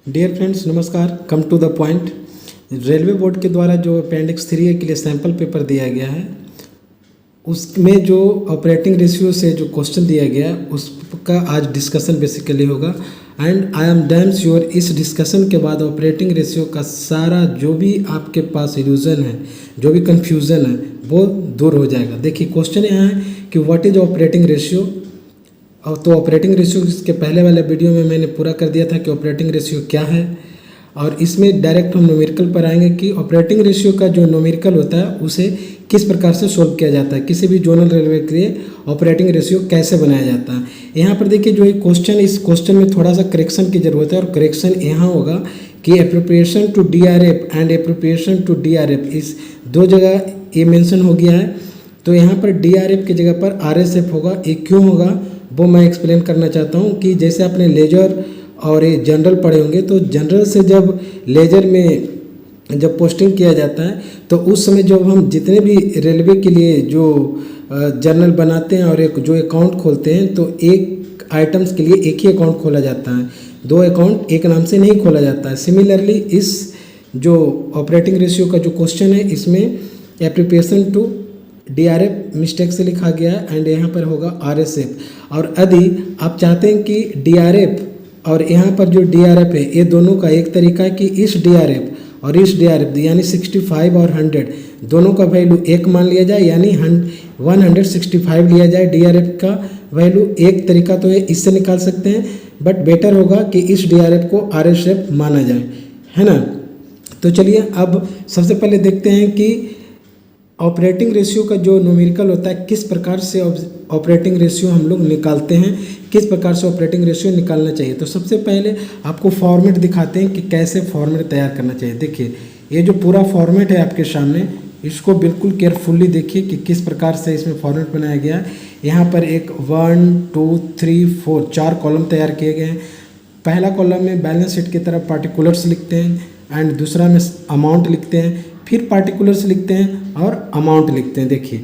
Dear friends, नमस्कार। Come to the point. Railway board के द्वारा जो अपेंडिक्स 3A के लिए सैम्पल पेपर दिया गया है, उसमें जो ऑपरेटिंग रेशियो से जो क्वेश्चन दिया गया उसका आज डिस्कशन बेसिकली होगा। And I am damn sure इस डिस्कशन के बाद ऑपरेटिंग रेशियो का सारा जो भी आपके पास इल्यूजन है, जो भी कन्फ्यूज़न है, वो दूर हो जाएगा। देखिए, क्वेश्चन यहाँ है कि व्हाट इज ऑपरेटिंग रेशियो। तो ऑपरेटिंग रेशियो इसके पहले वाले वीडियो में मैंने पूरा कर दिया था कि ऑपरेटिंग रेशियो क्या है, और इसमें डायरेक्ट हम न्यूमेरिकल पर आएंगे कि ऑपरेटिंग रेशियो का जो न्यूमेरिकल होता है उसे किस प्रकार से सोल्व किया जाता है, किसी भी जोनल रेलवे के लिए ऑपरेटिंग रेशियो कैसे बनाया जाता है। यहाँ पर देखिए, जो एक क्वेश्चन, इस क्वेश्चन में थोड़ा सा करेक्शन की ज़रूरत है, और करेक्शन यहाँ होगा कि appropriation to DRF and appropriation to DRF, इस दो जगह ये मेंशन हो गया है। तो यहाँ पर DRF की जगह पर RSF होगा। ये क्यों होगा वो मैं एक्सप्लेन करना चाहता हूँ कि जैसे आपने लेजर और ये जनरल पढ़े होंगे, तो जनरल से जब लेजर में जब पोस्टिंग किया जाता है तो उस समय जब हम जितने भी रेलवे के लिए जो जर्नल बनाते हैं और एक जो अकाउंट खोलते हैं, तो एक आइटम्स के लिए एक ही अकाउंट खोला जाता है, दो अकाउंट एक नाम से नहीं खोला जाता है। सिमिलरली इस जो ऑपरेटिंग रेशियो का जो क्वेश्चन है, इसमें एप्रोप्रिएशन टू DRF मिस्टेक से लिखा गया है एंड यहाँ पर होगा RSF। और यदि आप चाहते हैं कि DRF और यहाँ पर जो DRF है, ये दोनों का एक तरीका है कि इस DRF और इस DRF यानी 65 और 100 दोनों का वैल्यू एक मान लिया जाए, यानी 165 लिया जाए। DRF का वैल्यू एक तरीका तो है, इससे निकाल सकते हैं, बट बेटर होगा कि इस DRF को RSF माना जाए, है ना। तो चलिए अब सबसे पहले देखते हैं कि ऑपरेटिंग रेशियो का जो न्यूमेरिकल होता है, किस प्रकार से ऑपरेटिंग रेशियो हम लोग निकालते हैं, किस प्रकार से ऑपरेटिंग रेशियो निकालना चाहिए। तो सबसे पहले आपको फॉर्मेट दिखाते हैं कि कैसे फॉर्मेट तैयार करना चाहिए। देखिए, ये जो पूरा फॉर्मेट है आपके सामने, इसको बिल्कुल केयरफुल्ली देखिए कि किस प्रकार से इसमें फॉर्मेट बनाया गया है। यहाँ पर एक 1 2 3 4 4 कॉलम तैयार किए गए हैं। पहला कॉलम में बैलेंस शीट की तरफ पार्टिकुलर्स लिखते हैं एंड दूसरा में अमाउंट लिखते हैं, फिर पार्टिकुलर्स लिखते हैं और अमाउंट लिखते हैं। देखिए,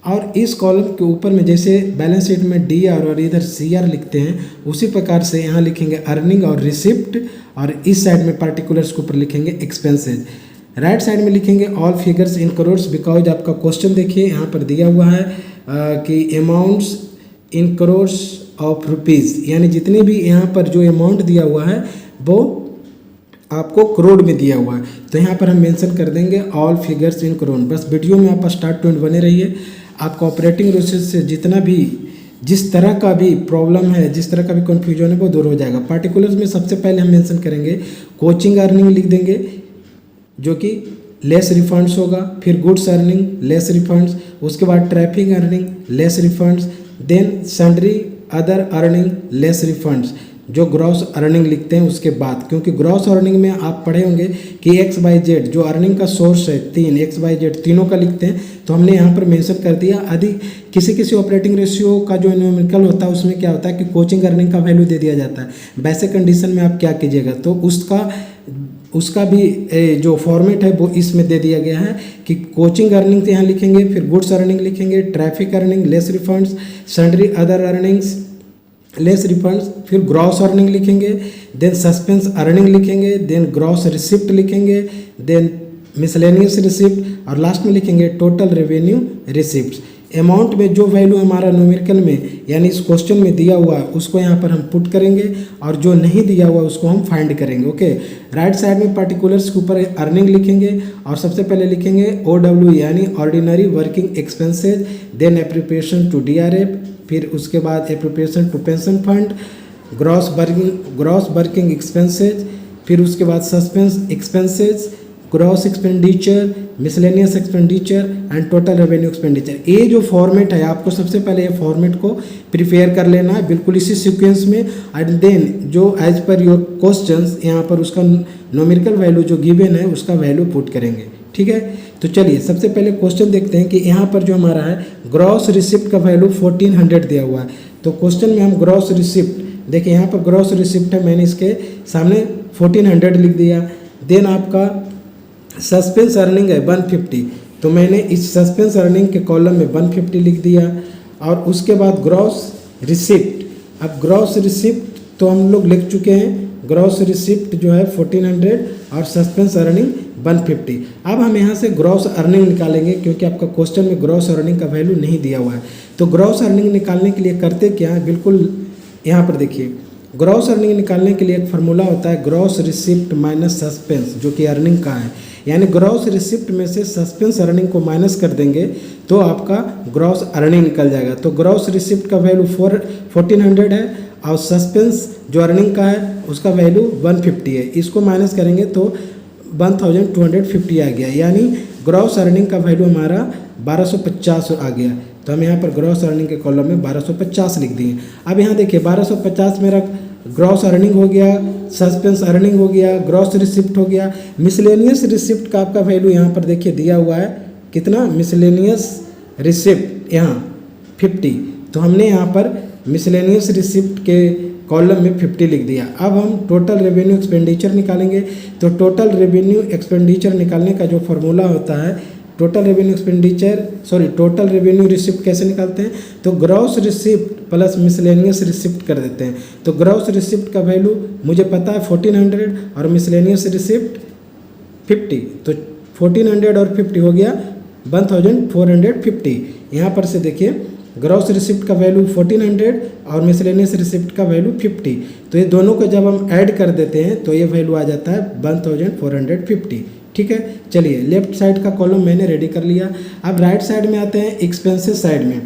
और इस कॉलम के ऊपर में जैसे बैलेंस शीट में DR और इधर CR लिखते हैं, उसी प्रकार से यहाँ लिखेंगे अर्निंग और रिसिप्ट, और इस साइड में पार्टिकुलर्स के ऊपर लिखेंगे एक्सपेंसेज। राइट साइड में लिखेंगे all figures in crores, because आपका क्वेश्चन देखिए यहाँ पर दिया हुआ है कि amounts in crores of rupees, यानी जितने भी यहाँ पर जो अमाउंट दिया हुआ है वो आपको करोड़ में दिया हुआ है। तो यहाँ पर हम मेंशन कर देंगे ऑल फिगर्स इन करोड़। बस वीडियो में आप स्टार्ट टू एंड बने रहिए। आपका ऑपरेटिंग रेशियो से जितना भी जिस तरह का भी प्रॉब्लम है, जिस तरह का भी कन्फ्यूजन है, वो दूर हो जाएगा। पार्टिकुलर्स में सबसे पहले हम मेंशन करेंगे कोचिंग अर्निंग लिख देंगे, जो कि लेस रिफंड्स होगा, फिर गुड्स अर्निंग लेस रिफंड्स, उसके बाद traffic earning less refunds, then sundry other earning less refunds, जो ग्रॉस अर्निंग लिखते हैं उसके बाद। क्योंकि ग्रॉस अर्निंग में आप पढ़े होंगे कि XYZ जो अर्निंग का सोर्स है, 3 XYZ तीनों का लिखते हैं, तो हमने यहाँ पर मेंशन कर दिया। यदि किसी किसी ऑपरेटिंग रेशियो का जो न्यूमेरिकल होता है उसमें क्या होता है कि कोचिंग अर्निंग का वैल्यू दे दिया जाता है। वैसे कंडीशन में आप क्या कीजिएगा, तो उसका भी जो फॉर्मेट है वो इसमें दे दिया गया है कि कोचिंग अर्निंग यहाँ लिखेंगे, फिर गुड्स अर्निंग लिखेंगे, traffic earning less refunds, sundry other earnings less refunds, फिर ग्रॉस अर्निंग लिखेंगे, देन सस्पेंस अर्निंग लिखेंगे, देन ग्रॉस रिसिप्ट लिखेंगे, देन मिसलेनियस रिसिप्ट, और लास्ट में लिखेंगे टोटल रेवेन्यू रिसिप्ट्स। अमाउंट में जो वैल्यू हमारा न्यूमेरिकल में यानी इस क्वेश्चन में दिया हुआ है उसको यहाँ पर हम पुट करेंगे, और जो नहीं दिया हुआ उसको हम फाइंड करेंगे। ओके, राइट साइड में पार्टिकुलर्स के ऊपर अर्निंग लिखेंगे, और सबसे पहले लिखेंगे OW यानी ordinary working expenses, then appropriation to DRF, फिर उसके बाद appropriation to pension fund, gross working expenses, फिर उसके बाद suspense expenses, gross expenditure, miscellaneous expenditure and total revenue expenditure. ये जो फॉर्मेट है, आपको सबसे पहले ये फॉर्मेट को प्रिपेयर कर लेना है बिल्कुल इसी सीक्वेंस में, एंड देन जो एज पर योर क्वेश्चंस यहाँ पर उसका न्यूमेरिकल वैल्यू जो गिवन है उसका वैल्यू पुट करेंगे। ठीक है, तो चलिए सबसे पहले क्वेश्चन देखते हैं कि यहाँ पर जो हमारा है ग्रॉस रिसिप्ट का वैल्यू 1400 दिया हुआ है। तो क्वेश्चन में हम ग्रॉस रिसिप्ट देखिए, यहाँ पर ग्रॉस रिसिप्ट है, मैंने इसके सामने 1400 लिख दिया। देन आपका सस्पेंस अर्निंग है 150, तो मैंने इस सस्पेंस अर्निंग के कॉलम में 150 लिख दिया। और उसके बाद ग्रॉस रिसिप्ट, अब ग्रॉस रिसिप्ट तो हम लोग लिख चुके हैं, ग्रॉस रिसिप्ट जो है 1400 और सस्पेंस अर्निंग 150। अब हम यहाँ से ग्रॉस अर्निंग निकालेंगे क्योंकि आपका क्वेश्चन में ग्रॉस अर्निंग का वैल्यू नहीं दिया हुआ है। तो ग्रॉस अर्निंग निकालने के लिए करते क्या है, बिल्कुल यहाँ पर देखिए, ग्रॉस अर्निंग निकालने के लिए एक फार्मूला होता है ग्रॉस रिसिप्ट माइनस सस्पेंस, जो कि अर्निंग का है। यानी ग्रॉस रिसिप्ट में से सस्पेंस अर्निंग को माइनस कर देंगे तो आपका ग्रॉस अर्निंग निकल जाएगा। तो ग्रॉस रिसिप्ट का वैल्यू 1400 है और सस्पेंस जो अर्निंग का है उसका वैल्यू 150 है। इसको माइनस करेंगे तो 1250 आ गया, यानी ग्रॉस अर्निंग का वैल्यू हमारा 1250 आ गया। तो हम यहाँ पर ग्रॉस अर्निंग के कॉलम में 1250 लिख दिए। अब यहाँ देखिए 1250 मेरा ग्रॉस अर्निंग हो गया, सस्पेंस अर्निंग हो गया, ग्रॉस रिसिप्ट हो गया। मिसलेनियस रिसिप्ट का आपका वैल्यू यहाँ पर देखिए दिया हुआ है कितना, मिसलेनियस रिसिप्ट यहाँ 50। तो हमने यहाँ पर मिसलेनियस रिसिप्ट के कॉलम में 50 लिख दिया। अब हम टोटल रेवेन्यू एक्सपेंडिचर निकालेंगे। तो टोटल रेवेन्यू एक्सपेंडिचर निकालने का जो फॉर्मूला होता है, टोटल रेवेन्यू रिसिप्ट कैसे निकालते हैं, तो gross receipt plus miscellaneous receipt कर देते हैं। तो ग्रॉस रिसिप्ट का वैल्यू मुझे पता है 1400 और मिसलेनियस रिसिप्ट 50, तो 1400 और 50 हो गया 1450। यहाँ पर से देखिए ग्रॉस रिसिप्ट का वैल्यू 1400 और मिसलेनियस रिसिप्ट का वैल्यू 50। तो ये दोनों को जब हम ऐड कर देते हैं तो ये वैल्यू आ जाता है 1450। ठीक है, चलिए लेफ्ट साइड का कॉलम मैंने रेडी कर लिया। अब राइट साइड में आते हैं एक्सपेंसेस साइड में।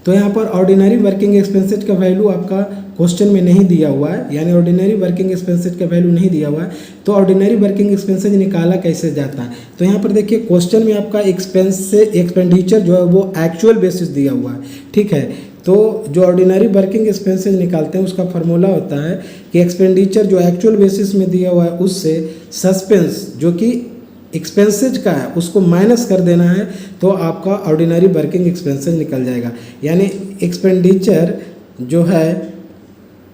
तो यहाँ पर ऑर्डिनरी वर्किंग एक्सपेंसेस का वैल्यू आपका क्वेश्चन में नहीं दिया हुआ है, यानी ऑर्डिनरी वर्किंग एक्सपेंसेस का वैल्यू नहीं दिया हुआ है। तो ऑर्डिनरी वर्किंग एक्सपेंसेस निकाला कैसे जाता है, तो यहाँ पर देखिए क्वेश्चन में आपका एक्सपेंडिचर जो है वो एक्चुअल बेसिस दिया हुआ है। ठीक है, तो जो ऑर्डिनरी वर्किंग एक्सपेंसेस निकालते हैं उसका फार्मूला होता है कि एक्सपेंडिचर जो एक्चुअल बेसिस में दिया हुआ है उससे सस्पेंस जो कि एक्सपेंसेज का है उसको माइनस कर देना है, तो आपका ऑर्डिनरी वर्किंग एक्सपेंसेज निकल जाएगा। यानी एक्सपेंडिचर जो है,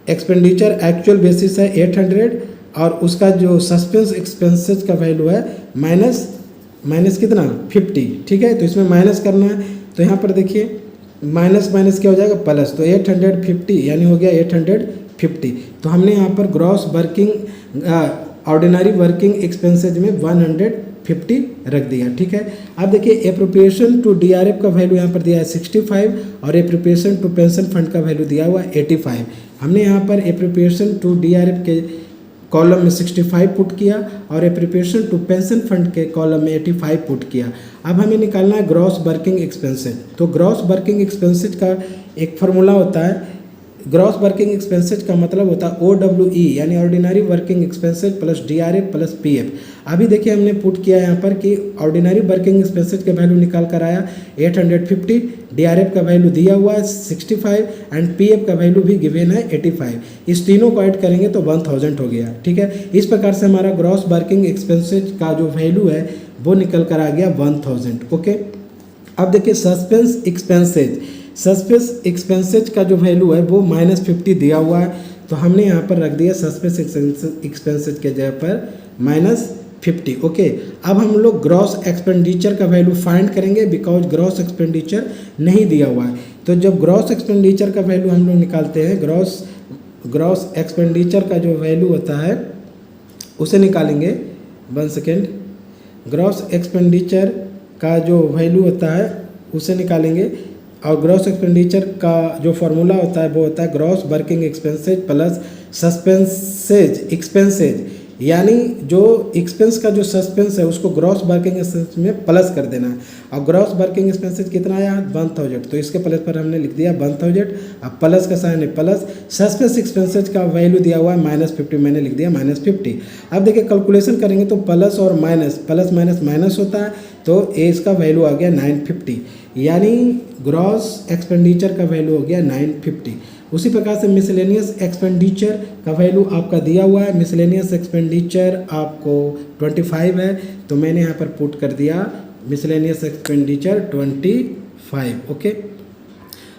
एक्सपेंडिचर एक्चुअल बेसिस है 800 और उसका जो सस्पेंस एक्सपेंसेज का वैल्यू है माइनस कितना 50। ठीक है, तो इसमें माइनस करना है। तो यहाँ पर देखिए माइनस क्या हो जाएगा प्लस, तो 850 यानी हो गया 850। तो हमने यहाँ पर gross working ordinary working expenses में 150 रख दिया। ठीक है, अब देखिए एप्रोप्रिएशन टू डीआरएफ का वैल्यू यहाँ पर दिया है 65 और एप्रोप्रिएशन टू पेंशन फंड का वैल्यू दिया हुआ है 85। हमने यहाँ पर एप्रोप्रिएशन टू डीआरएफ के कॉलम में 65 पुट किया और एप्रोप्रिएशन टू पेंशन फंड के कॉलम में 85 पुट किया। अब हमें निकालना है ग्रॉस वर्किंग एक्सपेंसेज। तो ग्रॉस वर्किंग एक्सपेंसेज का एक फार्मूला होता है, ग्रॉस वर्किंग एक्सपेंसेज का मतलब होता है OWE, यानी ordinary working expenses plus DRF plus PF। अभी देखिए हमने पुट किया यहाँ पर कि ऑर्डिनरी वर्किंग एक्सपेंसेज का वैल्यू निकाल कर आया 850, DRF का वैल्यू दिया हुआ है 65 एंड PF का वैल्यू भी गिवन है 85। इस तीनों को ऐड करेंगे तो 1000 हो गया। ठीक है, इस प्रकार से हमारा ग्रॉस वर्किंग एक्सपेंसेज का जो वैल्यू है वो निकल कर आ गया 1000। ओके, अब देखिए सस्पेंस एक्सपेंसेज का जो वैल्यू है वो -50 दिया हुआ है। तो हमने यहाँ पर रख दिया सस्पेंस एक्सपेंसेज के जगह पर -50। ओके, अब हम लोग ग्रॉस एक्सपेंडिचर का वैल्यू फाइंड करेंगे बिकॉज ग्रॉस एक्सपेंडिचर नहीं दिया हुआ है। तो जब ग्रॉस एक्सपेंडिचर का वैल्यू हम लोग निकालते हैं, ग्रॉस एक्सपेंडिचर का जो वैल्यू होता है उसे निकालेंगे। 1 सेकेंड, ग्रॉस एक्सपेंडिचर का जो वैल्यू होता है उसे निकालेंगे और ग्रॉस एक्सपेंडिचर का जो फार्मूला होता है वो होता है gross working expenses plus suspenses expenses, यानी जो एक्सपेंस का जो सस्पेंस है उसको ग्रॉस वर्किंग एक्सपेंस में प्लस कर देना है। और ग्रॉस वर्किंग एक्सपेंसेज कितना आया 1000, तो इसके प्लस पर हमने लिख दिया 1000। अब प्लस का साइन है प्लस, सस्पेंस एक्सपेंसेज का वैल्यू दिया हुआ है -50, मैंने लिख दिया -50। अब देखिए कैलकुलेशन करेंगे तो प्लस और माइनस, प्लस माइनस माइनस होता है, तो इसका वैल्यू आ गया 950, यानी ग्रॉस एक्सपेंडिचर का वैल्यू हो गया 950। उसी प्रकार से मिसलेनियस एक्सपेंडिचर का वैल्यू आपका दिया हुआ है, मिसलेनियस एक्सपेंडिचर आपको 25 है, तो मैंने यहाँ पर पुट कर दिया मिसलेनियस एक्सपेंडिचर 25। ओके,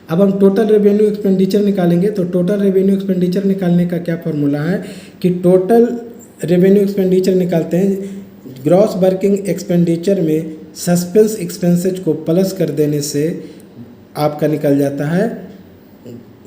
अब हम टोटल रेवेन्यू एक्सपेंडिचर निकालेंगे। तो टोटल रेवेन्यू एक्सपेंडिचर निकालने का क्या फॉर्मूला है कि टोटल रेवेन्यू एक्सपेंडिचर निकालते हैं, ग्रॉस वर्किंग एक्सपेंडिचर में सस्पेंस एक्सपेंसेज को प्लस कर देने से आपका निकल जाता है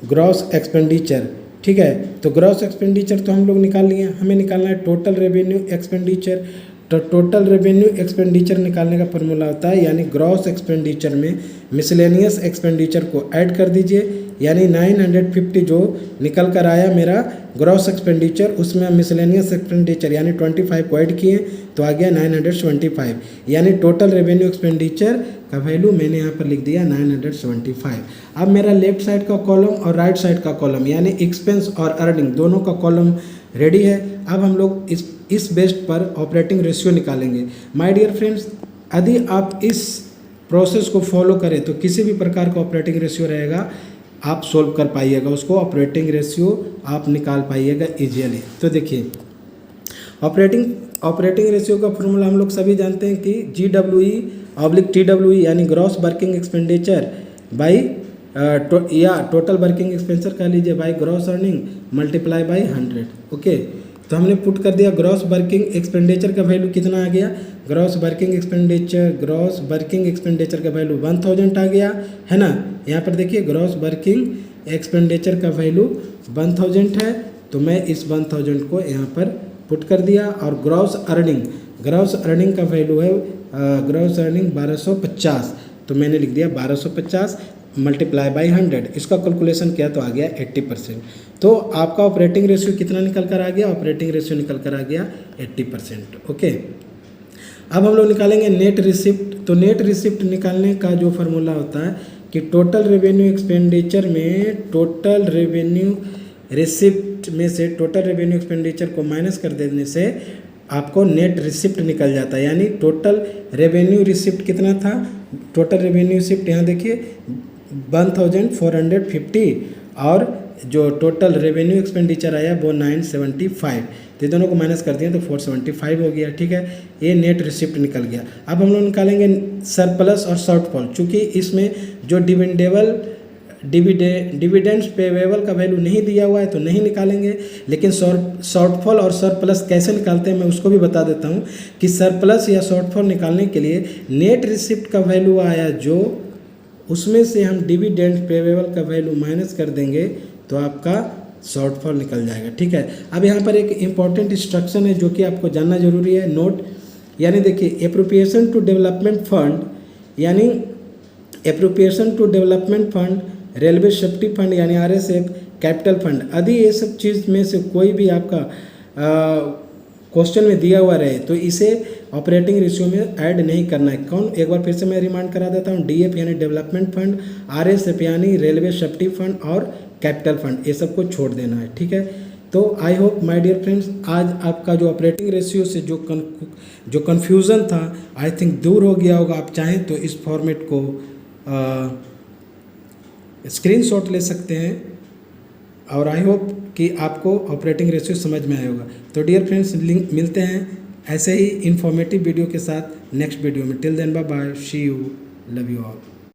ग्रॉस एक्सपेंडिचर। ठीक है। तो ग्रॉस एक्सपेंडिचर तो हम लोग निकाल लिए, हमें निकालना है टोटल रेवेन्यू एक्सपेंडिचर। तो टोटल रेवेन्यू एक्सपेंडिचर निकालने का फॉर्मूला होता है, यानी ग्रॉस एक्सपेंडिचर में मिसलेनियस एक्सपेंडिचर को ऐड कर दीजिए, यानी 950 जो निकल कर आया मेरा ग्रॉस एक्सपेंडिचर, उसमें मिसलेनियस एक्सपेंडिचर यानी 25 को ऐड किए तो आ गया 975, यानी टोटल रेवेन्यू एक्सपेंडिचर का वैल्यू मैंने यहाँ पर लिख दिया 975। अब मेरा लेफ्ट साइड का कॉलम और राइट साइड का कॉलम यानी एक्सपेंस और अर्निंग दोनों का कॉलम रेडी है। अब हम लोग इस बेस्ड पर ऑपरेटिंग रेशियो निकालेंगे। माय डियर फ्रेंड्स, यदि आप इस प्रोसेस को फॉलो करें तो किसी भी प्रकार का ऑपरेटिंग रेशियो रहेगा आप सोल्व कर पाइएगा, उसको ऑपरेटिंग रेशियो आप निकाल पाइएगा इजीली। तो देखिए ऑपरेटिंग रेशियो का फॉर्मूला हम लोग सभी जानते हैं कि GWE/TWE यानी ग्रॉस वर्किंग एक्सपेंडिचर बाई या टोटल वर्किंग एक्सपेंडिचर कह लीजिए by gross earning multiply by 100। Okay, तो हमने पुट कर दिया ग्रॉस वर्किंग एक्सपेंडिचर का वैल्यू कितना आ गया, ग्रॉस वर्किंग एक्सपेंडिचर का वैल्यू 1000 आ गया है ना। यहाँ पर देखिए ग्रॉस वर्किंग एक्सपेंडिचर का वैल्यू 1000 है, तो मैं इस 1000 को यहाँ पर पुट कर दिया। और ग्रॉस अर्निंग का वैल्यू है ग्रॉस अर्निंग 1250, तो मैंने लिख दिया 1250 मल्टीप्लाई बाई 100, इसका कैलकुलेशन किया तो आ गया 80%। तो आपका ऑपरेटिंग रेशियो कितना निकल कर आ गया, ऑपरेटिंग रेशियो निकल कर आ गया 80%। ओके, अब हम लोग निकालेंगे नेट रिसिप्ट। तो नेट रिसिप्ट निकालने का जो फार्मूला होता है कि टोटल रेवेन्यू एक्सपेंडिचर में टोटल रेवेन्यू रिसिप्ट में से टोटल रेवेन्यू एक्सपेंडिचर को माइनस कर देने से आपको नेट रिसिप्ट निकल जाता है, यानी टोटल रेवेन्यू रिसिप्ट कितना था, टोटल रेवेन्यू रिसिप्ट यहाँ देखिए 1450 और जो टोटल रेवेन्यू एक्सपेंडिचर आया वो 975, तो ये दोनों को माइनस कर दिया तो 475 हो गया। ठीक है, ये नेट रिसिप्ट निकल गया। अब हम लोग निकालेंगे सरप्लस और शॉर्टफॉल। चूँकि इसमें जो डिविडेंड्स पेवेबल का वैल्यू नहीं दिया हुआ है तो नहीं निकालेंगे, लेकिन शॉर्टफॉल और सरप्लस कैसे निकालते हैं मैं उसको भी बता देता हूँ कि सरप्लस या शॉर्टफॉल निकालने के लिए नेट रिसिप्ट का वैल्यू आया जो, उसमें से हम डिविडेंड पेवेबल का वैल्यू माइनस कर देंगे तो आपका शॉर्टफॉल निकल जाएगा। ठीक है, अब यहाँ पर एक इम्पॉर्टेंट इंस्ट्रक्शन है जो कि आपको जानना जरूरी है, नोट। यानी देखिए एप्रोप्रिएशन टू डेवलपमेंट फंड, यानी appropriation to development fund, railway safety fund यानी RSF, कैपिटल फंड, यदि ये सब चीज़ में से कोई भी आपका क्वेश्चन में दिया हुआ रहे तो इसे ऑपरेटिंग रेशियो में ऐड नहीं करना है। कौन, एक बार फिर से मैं रिमाइंड करा देता हूँ, DF यानी डेवलपमेंट फंड, RSF यानी रेलवे सेफ्टी फंड और कैपिटल फंड, ये सब को छोड़ देना है। ठीक है, तो I hope my dear friends आज आपका जो ऑपरेटिंग रेशियो से जो कन्फ्यूज़न था आई थिंक दूर हो गया होगा। आप चाहें तो इस फॉर्मेट को स्क्रीनशॉट ले सकते हैं और आई होप कि आपको ऑपरेटिंग रेशियो समझ में आया होगा। तो डियर फ्रेंड्स लिंक मिलते हैं ऐसे ही इन्फॉर्मेटिव वीडियो के साथ नेक्स्ट वीडियो में। Till then bye bye, see you, love you all.